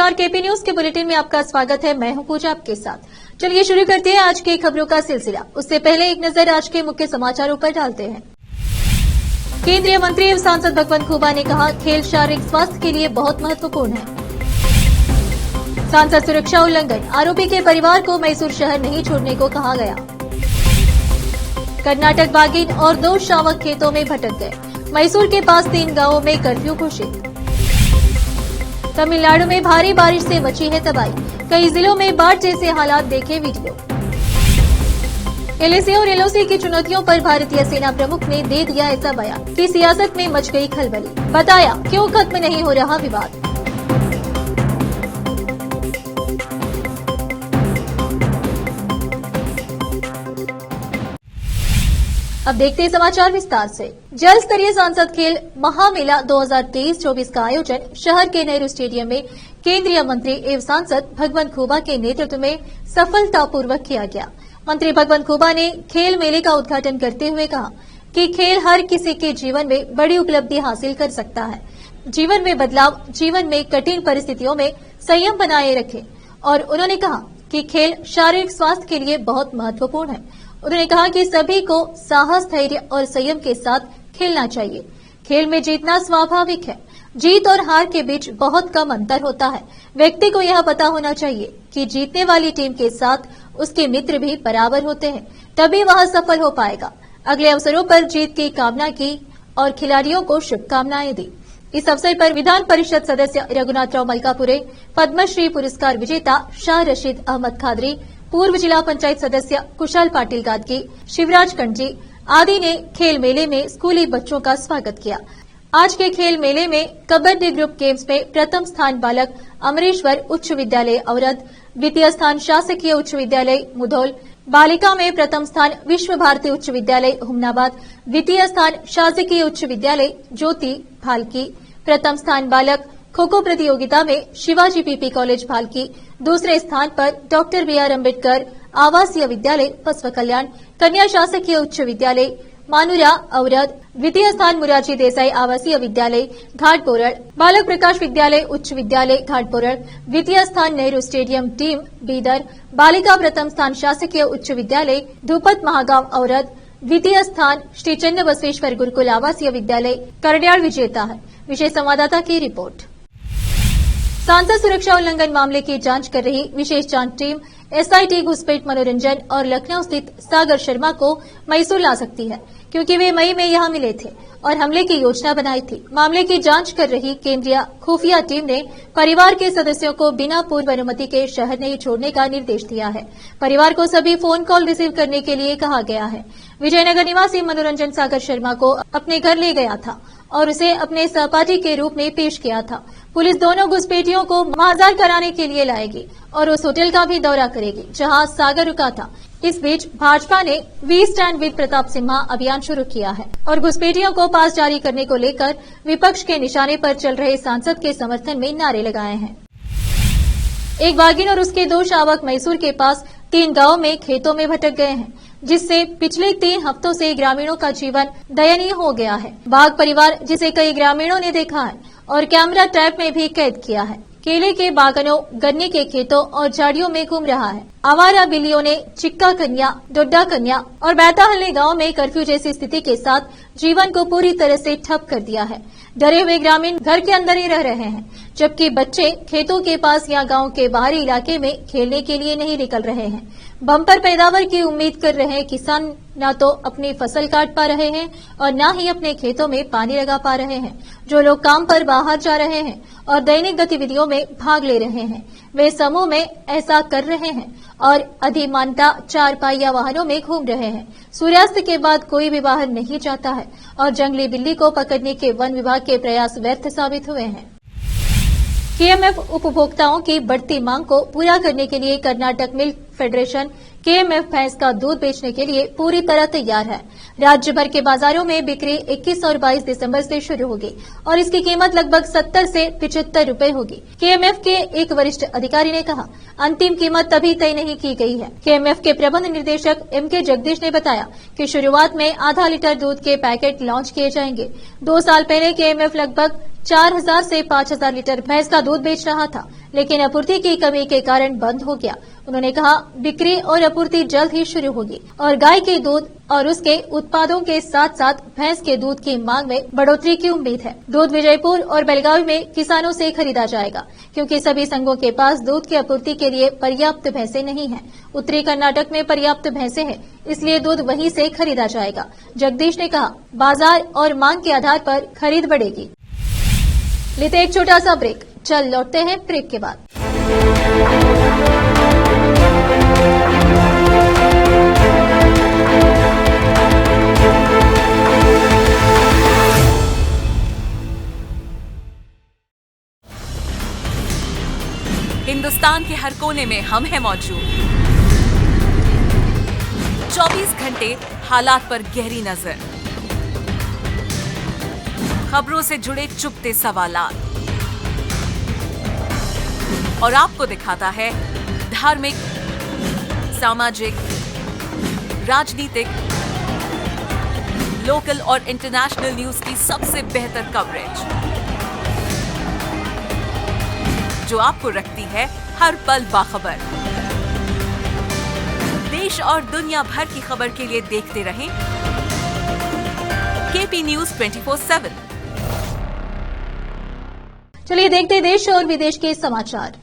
नमस्कार, KP news के bulletin में आपका स्वागत है। मैं हूं पूजा आपके साथ। चलिए शुरू करते हैं आज की खबरों का सिलसिला। उससे पहले एक नजर आज के मुख्य समाचारों पर डालते हैं। केंद्रीय मंत्री एवं सांसद भगवंत खुबा ने कहा, खेल शारीरिक स्वास्थ्य के लिए बहुत महत्वपूर्ण है। सांसद सुरक्षा उल्लंघन, आरोपी के परिवार को मैसूर शहर नहीं छोड़ने को कहा गया। कर्नाटक बागिन और 2 शावक खेतों में भटक गए। मैसूर के पास 3 गांवों में कर्फ्यू घोषित। तमिलनाडु में भारी बारिश से मची है तबाही, कई जिलों में बाढ़ जैसे हालात, देखे वीडियो। एलएसी और एलओसी की चुनौतियों पर भारतीय सेना प्रमुख ने दे दिया ऐसा बयान कि सियासत में मच गई खलबली। बताया क्यों खत्म नहीं हो रहा विवाद। अब देखते हैं समाचार विस्तार से। जल स्तरीय सांसद खेल महामेला 2023-24 का आयोजन शहर के नेहरू स्टेडियम में केंद्रीय मंत्री एवं सांसद भगवंत खुबा के नेतृत्व में सफलतापूर्वक किया गया। मंत्री भगवंत खुबा ने खेल मेले का उद्घाटन करते हुए कहा कि खेल हर किसी के जीवन में बड़ी उपलब्धि हासिल कर सकता है। जीवन में बदलाव, जीवन में कठिन परिस्थितियों में संयम बनाए रखें। और उन्होंने कहा कि खेल शारीरिक स्वास्थ्य के लिए बहुत महत्वपूर्ण है। उन्होंने कहा कि सभी को साहस, धैर्य और संयम के साथ खेलना चाहिए। खेल में जीतना स्वाभाविक है। जीत और हार के बीच बहुत कम अंतर होता है। व्यक्ति को यह पता होना चाहिए कि जीतने वाली टीम के साथ उसके मित्र भी बराबर होते हैं, तभी वह सफल हो पाएगा। अगले अवसरों पर जीत की कामना की और खिलाड़ियों को शुभकामनाएं दी। इस अवसर पर विधान परिषद सदस्य रघुनाथराव मलकापुरे, पद्मश्री पुरस्कार विजेता शाह रशीद अहमद खादरी, पूर्व जिला पंचायत सदस्य कुशाल पाटिल गादगी, शिवराज कंजी आदि ने खेल मेले में स्कूली बच्चों का स्वागत किया। आज के खेल मेले में कबड्डी ग्रुप गेम्स में प्रथम स्थान बालक अमरेश्वर उच्च विद्यालय औरद, द्वितीय स्थान शासकीय उच्च विद्यालय मुधोल, बालिका में प्रथम स्थान विश्व भारती उच्च विद्यालय हुमनाबाद, द्वितीय स्थान शासकीय उच्च विद्यालय ज्योति भालकी, प्रथम स्थान बालक खो खो प्रतियोगिता में शिवाजी पीपी कॉलेज भालकी, दूसरे स्थान पर डॉक्टर बीआर अम्बेडकर आवासीय विद्यालय पसवा कल्याण, कन्या शासकीय उच्च विद्यालय मानुरा औरद, द्वितीय स्थान मुरारजी देसाई आवासीय विद्यालय घाटपोरड़, बालक प्रकाश विद्यालय उच्च विद्यालय घाटपोरड़, द्वितीय स्थान नेहरू स्टेडियम टीम बीदर, बालिका प्रथम स्थान शासकीय उच्च विद्यालय धूपत महागांव औरद, द्वितीय स्थान श्री चन्न बसवेश्वर गुरुकुल आवासीय विद्यालय करडियाड़ विजेता है। विशेष संवाददाता की रिपोर्ट। सांसद सुरक्षा उल्लंघन मामले की जांच कर रही विशेष जांच टीम एसआईटी घुसपैठ मनोरंजन और लखनऊ स्थित सागर शर्मा को मैसूर ला सकती है, क्योंकि वे मई में यहां मिले थे और हमले की योजना बनाई थी। मामले की जांच कर रही केंद्रीय खुफिया टीम ने परिवार के सदस्यों को बिना पूर्व अनुमति के शहर नहीं छोड़ने का निर्देश दिया है। परिवार को सभी फोन कॉल रिसीव करने के लिए कहा गया है। विजयनगर निवासी मनोरंजन सागर शर्मा को अपने घर ले गया था और उसे अपने सहपाठी के रूप में पेश किया था। पुलिस दोनों घुसपैठियों को माजार कराने के लिए लाएगी और उस होटल का भी दौरा करेगी जहां सागर रुका था। इस बीच भाजपा ने we stand with Pratap Simha अभियान शुरू किया है और घुसपैठियों को पास जारी करने को लेकर विपक्ष के निशाने पर चल रहे सांसद के समर्थन में नारे लगाए हैं। एक बागिन और उसके 2 शावक मैसूर के पास 3 गांवों में खेतों में भटक गए हैं, जिससे पिछले 3 हफ्तों से ग्रामीणों का जीवन दयनीय हो गया है। बाघ परिवार, जिसे कई ग्रामीणों ने देखा है और कैमरा ट्रैप में भी कैद किया है, केले के बागानों, गन्ने के खेतों और झाड़ियों में घूम रहा है। आवारा बिल्लियों ने चिक्का कन्या, डोड्डा कन्या और बैताहल्ले गांव में कर्फ्यू जैसी स्थिति के साथ जीवन को पूरी तरह से ठप कर दिया है। डरे हुए ग्रामीण घर के अंदर ही रह रहे हैं, जबकि बच्चे खेतों के पास या गांव के बाहरी इलाके में खेलने के लिए नहीं निकल रहे हैं। बम्पर पैदावार की उम्मीद कर रहे किसान न तो अपनी फसल काट पा रहे हैं और न ही अपने खेतों में पानी लगा पा रहे हैं। जो लोग काम पर बाहर जा रहे हैं और दैनिक गतिविधियों में भाग ले रहे हैं, वे समूह में ऐसा कर रहे हैं और अधिमानता 4 पहिया वाहनों में घूम रहे हैं। सूर्यास्त के बाद कोई भी बाहर नहीं जाता है और जंगली बिल्ली को पकड़ने के वन विभाग के प्रयास व्यर्थ साबित हुए हैं। केएमएफ उपभोक्ताओं की बढ़ती मांग को पूरा करने के लिए कर्नाटक मिल्क फेडरेशन केएमएफ भैंस का दूध बेचने के लिए पूरी तरह तैयार है। राज्य भर के बाजारों में बिक्री 21 और 22 दिसंबर से शुरू होगी और इसकी कीमत लगभग 70 से 75 रुपए होगी। केएमएफ के एक वरिष्ठ अधिकारी ने कहा, अंतिम कीमत तभी तय नहीं की गई है। केएमएफ के प्रबंध निदेशक एमके जगदीश ने बताया कि शुरुआत में आधा लीटर दूध के पैकेट लॉन्च किए जाएंगे। 2 साल पहले केएमएफ लगभग 4000 से 5000 लीटर भैंस का दूध बेच रहा था, लेकिन आपूर्ति की कमी के कारण बंद हो गया। उन्होंने कहा, बिक्री और आपूर्ति जल्द ही शुरू होगी और गाय के दूध और उसके उत्पादों के साथ साथ भैंस के दूध की मांग में बढ़ोतरी की उम्मीद है। दूध विजयपुर और बेलगावी में किसानों से खरीदा जाएगा, क्योंकि सभी संघों के पास दूध की आपूर्ति के लिए पर्याप्त भैंसें नहीं हैं। उत्तरी कर्नाटक में पर्याप्त भैंसें हैं, इसलिए दूध वहीं से खरीदा जाएगा। जगदीश ने कहा, बाजार और मांग के आधार पर खरीद बढ़ेगी। लेते एक छोटा सा ब्रेक, चल लौटते हैं ब्रेक के बाद। हिंदुस्तान के हर कोने में हम हैं मौजूद। 24 घंटे हालात पर गहरी नजर, खबरों से जुड़े चुपते सवालात और आपको दिखाता है धार्मिक, सामाजिक, राजनीतिक, लोकल और इंटरनेशनल न्यूज की सबसे बेहतर कवरेज, जो आपको रखती है हर पल बाखबर। देश और दुनिया भर की खबर के लिए देखते रहें केपी न्यूज 24/7। चलिए देखते हैं देश और विदेश के समाचार।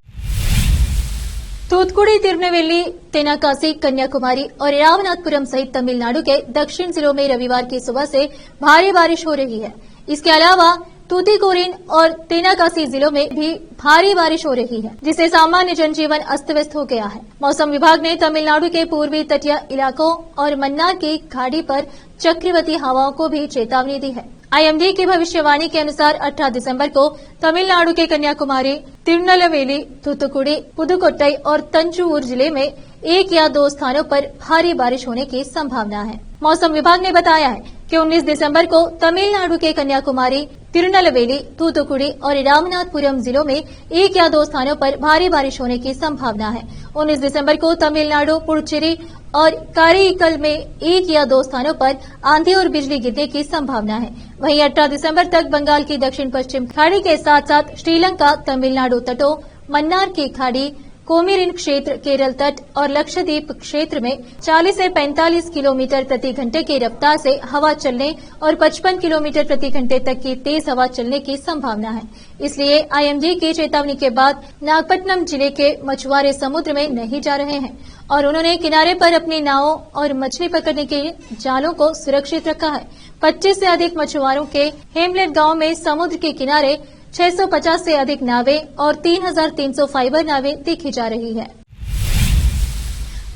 तूतुकुड़ी, तिरुनेलवेली, तेनाकासी, कन्याकुमारी और रामनाथपुरम सहित तमिलनाडु के दक्षिण जिलों में रविवार की सुबह से भारी बारिश हो रही है। इसके अलावा तूतीकोरिन और तेनाकासी जिलों में भी भारी बारिश हो रही है, जिससे सामान्य जनजीवन अस्त व्यस्त हो गया है। मौसम विभाग ने तमिलनाडु के पूर्वी तटीय इलाकों और मन्नार की खाड़ी पर चक्रवाती हवाओं को भी चेतावनी दी है। आईएमडी की भविष्यवाणी के अनुसार 18 दिसंबर को तमिलनाडु के कन्याकुमारी, तिरुनेलवेली, तूतुकुड़ी, पुदुकोट्टई और तंजौर जिले में 1 या 2 स्थानों पर भारी बारिश होने की संभावना है। मौसम विभाग ने बताया है कि 19 दिसंबर को तमिलनाडु के कन्याकुमारी, तिरुनेलवेली, तूतुकुड़ी और रामनाथपुरम जिलों में 1 या 2 स्थानों पर भारी बारिश होने की संभावना है। 19 दिसंबर को तमिलनाडु, पुडुचेरी और कारीकल में 1 या 2 स्थानों पर आंधी और बिजली गिरने की संभावना है। वहीं 18 दिसंबर तक बंगाल की दक्षिण पश्चिम खाड़ी के साथ साथ श्रीलंका, तमिलनाडु तटों, मन्नार की खाड़ी, कोमिरिन क्षेत्र, केरल तट और लक्षद्वीप क्षेत्र में 40 से 45 किलोमीटर प्रति घंटे की रफ्तार से हवा चलने और 55 किलोमीटर प्रति घंटे तक की तेज हवा चलने की संभावना है। इसलिए आईएमडी की चेतावनी के बाद नागपट्टनम जिले के मछुआरे समुद्र में नहीं जा रहे हैं और उन्होंने किनारे पर अपनी नावों और मछली पकड़ने के जालों को सुरक्षित रखा है। 25 से अधिक मछुआरों के हेमलेट गांव में समुद्र के किनारे 650 से अधिक नावें और 3300 फाइबर नावें देखी जा रही है।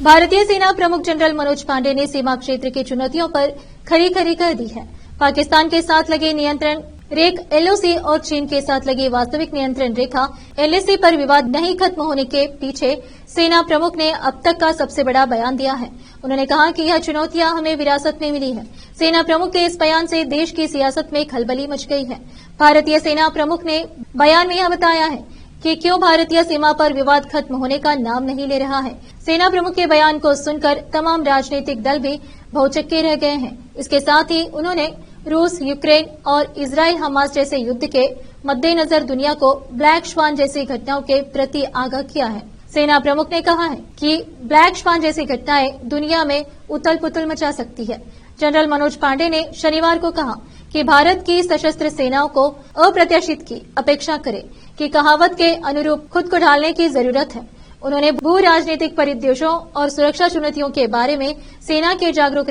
भारतीय सेना प्रमुख जनरल मनोज पांडे ने सीमा क्षेत्र की चुनौतियों पर खरी कर दी है। पाकिस्तान के साथ लगे नियंत्रण रेख एलओसी और चीन के साथ लगी वास्तविक नियंत्रण रेखा एलएसी पर विवाद नहीं खत्म होने के पीछे सेना प्रमुख ने अब तक का सबसे बड़ा बयान दिया है। उन्होंने कहा कि यह चुनौतियां हमें विरासत में मिली है। सेना प्रमुख के इस बयान से देश की सियासत में खलबली मच गई है। भारतीय सेना प्रमुख ने बयान में यह बताया है कि क्यों भारतीय सीमा पर विवाद खत्म होने का नाम नहीं ले रहा है। सेना प्रमुख के बयान को सुनकर तमाम राजनीतिक दल भी भौचक्के रह गए हैं। इसके साथ ही उन्होंने रूस, यूक्रेन और इजराइल हमास जैसे युद्ध के मद्देनजर दुनिया को ब्लैक स्वान जैसी घटनाओं के प्रति आगाह किया है। सेना प्रमुख ने कहा है कि ब्लैक स्वान जैसी घटनाएं दुनिया में उथल पुथल मचा सकती है। जनरल मनोज पांडे ने शनिवार को कहा कि भारत की सशस्त्र सेनाओं को अप्रत्याशित की अपेक्षा करे कि कहावत के अनुरूप खुद को ढालने की जरूरत है। उन्होंने भू राजनीतिक परिदृश्यों और सुरक्षा चुनौतियों के बारे में सेना के जागरूक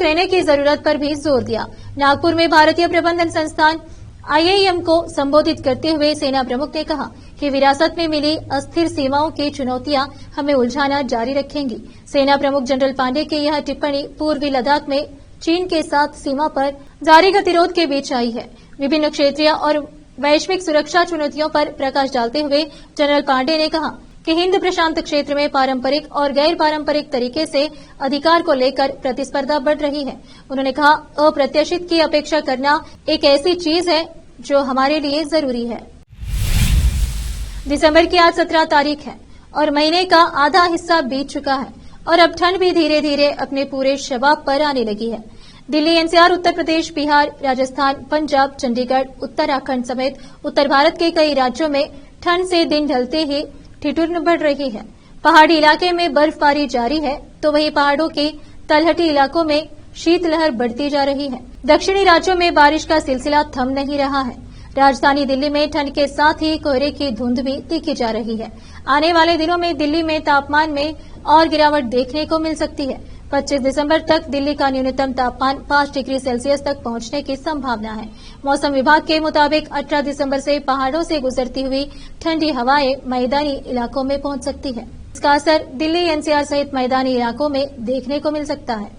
रहने की जरूरत पर भी जोर दिया। नागपुर में भारतीय प्रबंधन संस्थान आईआईएम को संबोधित करते हुए सेना प्रमुख ने कहा कि विरासत में मिली अस्थिर सीमाओं की चुनौतियां हमें उलझाना जारी रखेंगी। सेना प्रमुख जनरल पांडे की यह टिप्पणी पूर्वी लद्दाख में चीन के साथ सीमा पर जारी गतिरोध के बीच आई है। विभिन्न क्षेत्रीय और वैश्विक सुरक्षा चुनौतियों पर प्रकाश डालते हुए जनरल पांडे ने कहा कि हिंद प्रशांत क्षेत्र में पारंपरिक और गैर पारंपरिक तरीके से अधिकार को लेकर प्रतिस्पर्धा बढ़ रही है। उन्होंने कहा, अप्रत्याशित की अपेक्षा करना एक ऐसी चीज है जो हमारे लिए जरूरी है। दिसंबर की आज 17 तारीख है और महीने का आधा हिस्सा बीत चुका है और अब ठंड भी धीरे धीरे अपने पूरे शबाब पर आने लगी है। दिल्ली, एनसीआर, उत्तर प्रदेश, बिहार, राजस्थान, पंजाब, चंडीगढ़, उत्तराखंड समेत उत्तर भारत के कई राज्यों में ठंड से दिन ढलते ही ठिठुरन बढ़ रही है। पहाड़ी इलाके में बर्फबारी जारी है तो वहीं पहाड़ों के तलहटी इलाकों में शीतलहर बढ़ती जा रही है। दक्षिणी राज्यों में बारिश का सिलसिला थम नहीं रहा है। राजधानी दिल्ली में ठंड के साथ ही कोहरे की धुंध भी दिखी जा रही है। आने वाले दिनों में दिल्ली में तापमान में और गिरावट देखने को मिल सकती है। 25 दिसंबर तक दिल्ली का न्यूनतम तापमान 5 डिग्री सेल्सियस तक पहुंचने की संभावना है। मौसम विभाग के मुताबिक 18 दिसंबर से पहाड़ों से गुजरती हुई ठंडी हवाएं मैदानी इलाकों में पहुंच सकती है। इसका असर दिल्ली, एनसीआर सहित मैदानी इलाकों में देखने को मिल सकता है।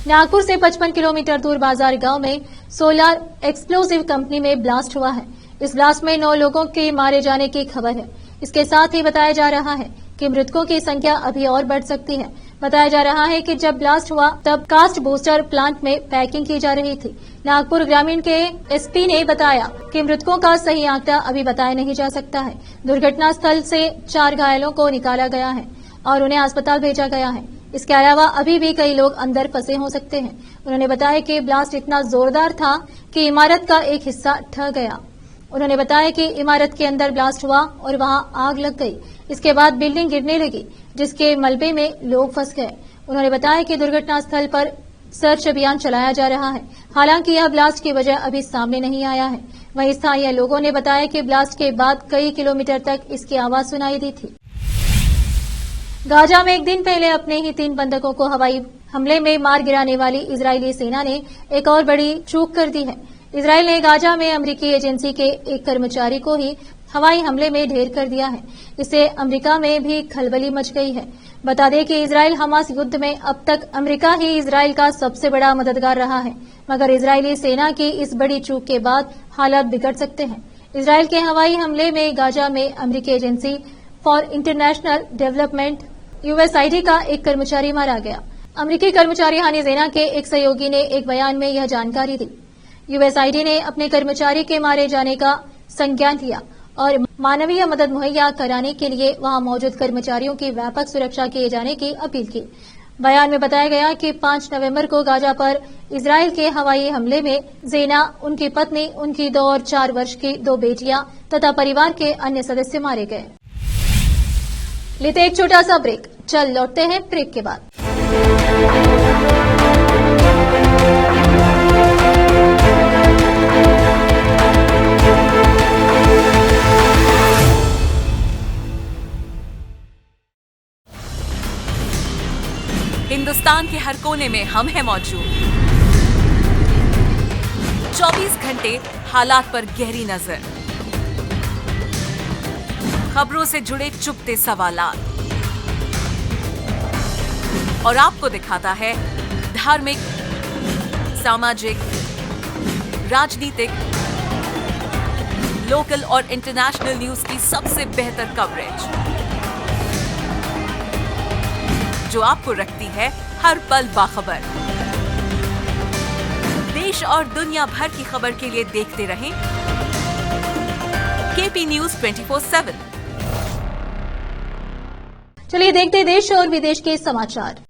नागपुर से 55 किलोमीटर दूर बाजार गांव में सोलर एक्सप्लोसिव कंपनी में ब्लास्ट हुआ है। इस ब्लास्ट में 9 लोगों के मारे जाने की खबर है। इसके साथ ही बताया जा रहा है कि मृतकों की संख्या अभी और बढ़ सकती है। बताया जा रहा है कि जब ब्लास्ट हुआ तब कास्ट बूस्टर प्लांट में पैकिंग की जा रही थी। नागपुर ग्रामीण के एसपी ने बताया कि मृतकों का सही आंकड़ा अभी बताया नहीं जा सकता है। दुर्घटना स्थल से 4 घायलों को निकाला गया है और उन्हें अस्पताल भेजा गया है। इसके अलावा अभी भी कई लोग अंदर फंसे हो सकते हैं। उन्होंने बताया कि ब्लास्ट इतना जोरदार था कि इमारत का एक हिस्सा ढह गया। उन्होंने बताया कि इमारत के अंदर ब्लास्ट हुआ और वहां आग लग गई। इसके बाद बिल्डिंग गिरने लगी, जिसके मलबे में लोग फंस गए। उन्होंने बताया कि दुर्घटना स्थल पर सर्च अभियान चलाया जा रहा है। हालांकि यह ब्लास्ट की वजह अभी सामने नहीं आया है। वहीं स्थानीय लोगों ने बताया कि ब्लास्ट के बाद कई किलोमीटर तक इसकी आवाज सुनाई दी थी। गाजा में एक दिन पहले अपने ही 3 बंधकों को हवाई हमले में मार गिराने वाली इजरायली सेना ने एक और बड़ी चूक कर दी है। इजरायल ने गाजा में अमेरिकी एजेंसी के एक कर्मचारी को ही हवाई हमले में ढेर कर दिया है। इससे अमेरिका में भी खलबली मच गई है। बता दें कि इजरायल हमास युद्ध में अब तक अमेरिका ही इजरायल का सबसे बड़ा मददगार रहा है, मगर इजरायली सेना की इस बड़ी चूक के बाद हालात बिगड़ सकते हैं। इजरायल के हवाई हमले में गाजा में अमेरिकी एजेंसी फॉर इंटरनेशनल डेवलपमेंट यूएसआईडी का एक कर्मचारी मारा गया। अमेरिकी कर्मचारी हानि ज़ेना के एक सहयोगी ने एक बयान में यह जानकारी दी। यूएसआईडी ने अपने कर्मचारी के मारे जाने का संज्ञान लिया और मानवीय मदद मुहैया कराने के लिए वहां मौजूद कर्मचारियों की व्यापक सुरक्षा किए जाने की अपील की। बयान में बताया गया कि 5 नवंबर को गाजा पर इजरायल के हवाई हमले में ज़ेना, उनकी पत्नी, उनकी 2 और 4 वर्ष की 2 बेटियां तथा परिवार के अन्य सदस्य मारे गए। लेते एक छोटा सा ब्रेक, चल लौटते हैं ब्रेक के बाद। हिंदुस्तान के हर कोने में हम हैं मौजूद। 24 घंटे हालात पर गहरी नजर, खबरों से जुड़े चुपते सवालात और आपको दिखाता है धार्मिक, सामाजिक, राजनीतिक, लोकल और इंटरनेशनल न्यूज की सबसे बेहतर कवरेज, जो आपको रखती है हर पल बाखबर। देश और दुनिया भर की खबर के लिए देखते रहें केपी न्यूज 24/7। चलिए देखते हैं देश और विदेश के समाचार।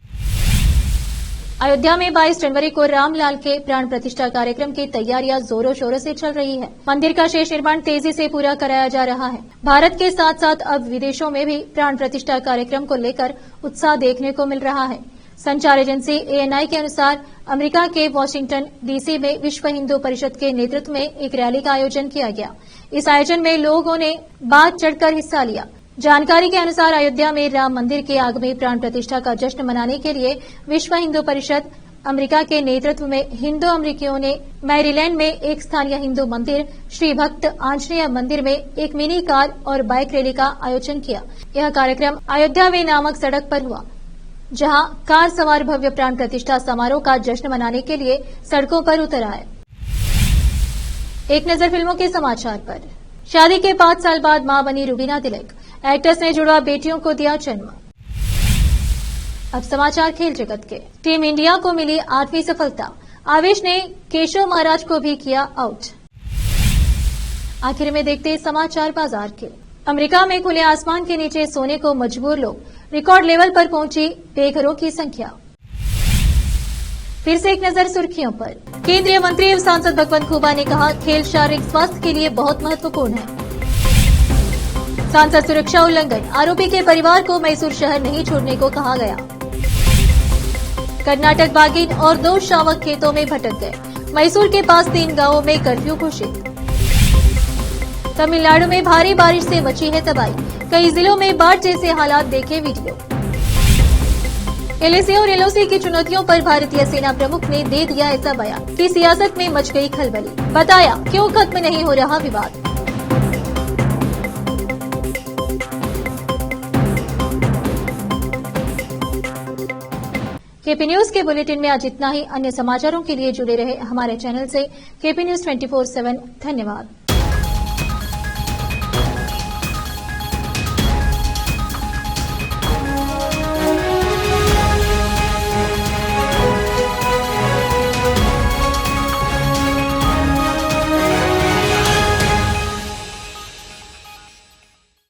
अयोध्या में 22 जनवरी को रामलाल के प्राण प्रतिष्ठा कार्यक्रम की तैयारियां जोरों शोरों से चल रही है। मंदिर का शेष निर्माण तेजी से पूरा कराया जा रहा है। भारत के साथ साथ अब विदेशों में भी प्राण प्रतिष्ठा कार्यक्रम को लेकर उत्साह देखने को मिल रहा है। संचार एजेंसी ANI के अनुसार अमेरिका के वॉशिंगटन DC में विश्व हिंदू परिषद के नेतृत्व में एक रैली का आयोजन किया गया। इस आयोजन में लोगों ने बढ़ चढ़कर हिस्सा लिया। जानकारी के अनुसार अयोध्या में राम मंदिर के आगामी प्राण प्रतिष्ठा का जश्न मनाने के लिए विश्व हिंदू परिषद अमेरिका के नेतृत्व में हिंदू अमेरिकियों ने मैरीलैंड में एक स्थानीय हिंदू मंदिर श्री भक्त आंजनेय मंदिर में एक मिनी कार और बाइक रैली का आयोजन किया। यह कार्यक्रम अयोध्या वे नामक सड़क पर हुआ, जहां कार सवार भव्य प्राण प्रतिष्ठा समारोह का जश्न मनाने के लिए सड़कों पर उतर आए। एक नजर फिल्मों के समाचार पर। शादी के 5 साल बाद मां बनी रुबीना तिलक। एक्ट्रेस ने जुड़वा बेटियों को दिया जन्म। अब समाचार खेल जगत के। टीम इंडिया को मिली 8वीं सफलता। आवेश ने केशव महाराज को भी किया आउट। आखिर में देखते समाचार बाजार के। अमेरिका में खुले आसमान के नीचे सोने को मजबूर लोग, रिकॉर्ड लेवल पर पहुंची बेघरों की संख्या। फिर से एक नजर सुर्खियों पर। केंद्रीय मंत्री एवं सांसद भगवंत खुबा ने कहा, खेल शारीरिक स्वास्थ्य के लिए बहुत महत्वपूर्ण है। सांसद सुरक्षा उल्लंघन, आरोपी के परिवार को मैसूर शहर नहीं छोड़ने को कहा गया। कर्नाटक बागिन और 2 शावक खेतों में भटक गए। मैसूर के पास 3 गांवों में कर्फ्यू घोषित। तमिलनाडु में भारी बारिश से मची है तबाही, कई जिलों में बाढ़ जैसे हालात, देखे वीडियो। एलएसी और एलओसी की चुनौतियों पर भारतीय सेना प्रमुख ने दे दिया ऐसा बयान कि सियासत में मच गई खलबली, बताया क्यों खत्म नहीं हो रहा विवाद। केपी न्यूज के बुलेटिन में आज इतना ही। अन्य समाचारों के लिए जुड़े रहे हमारे चैनल से। केपी न्यूज 24/7 धन्यवाद।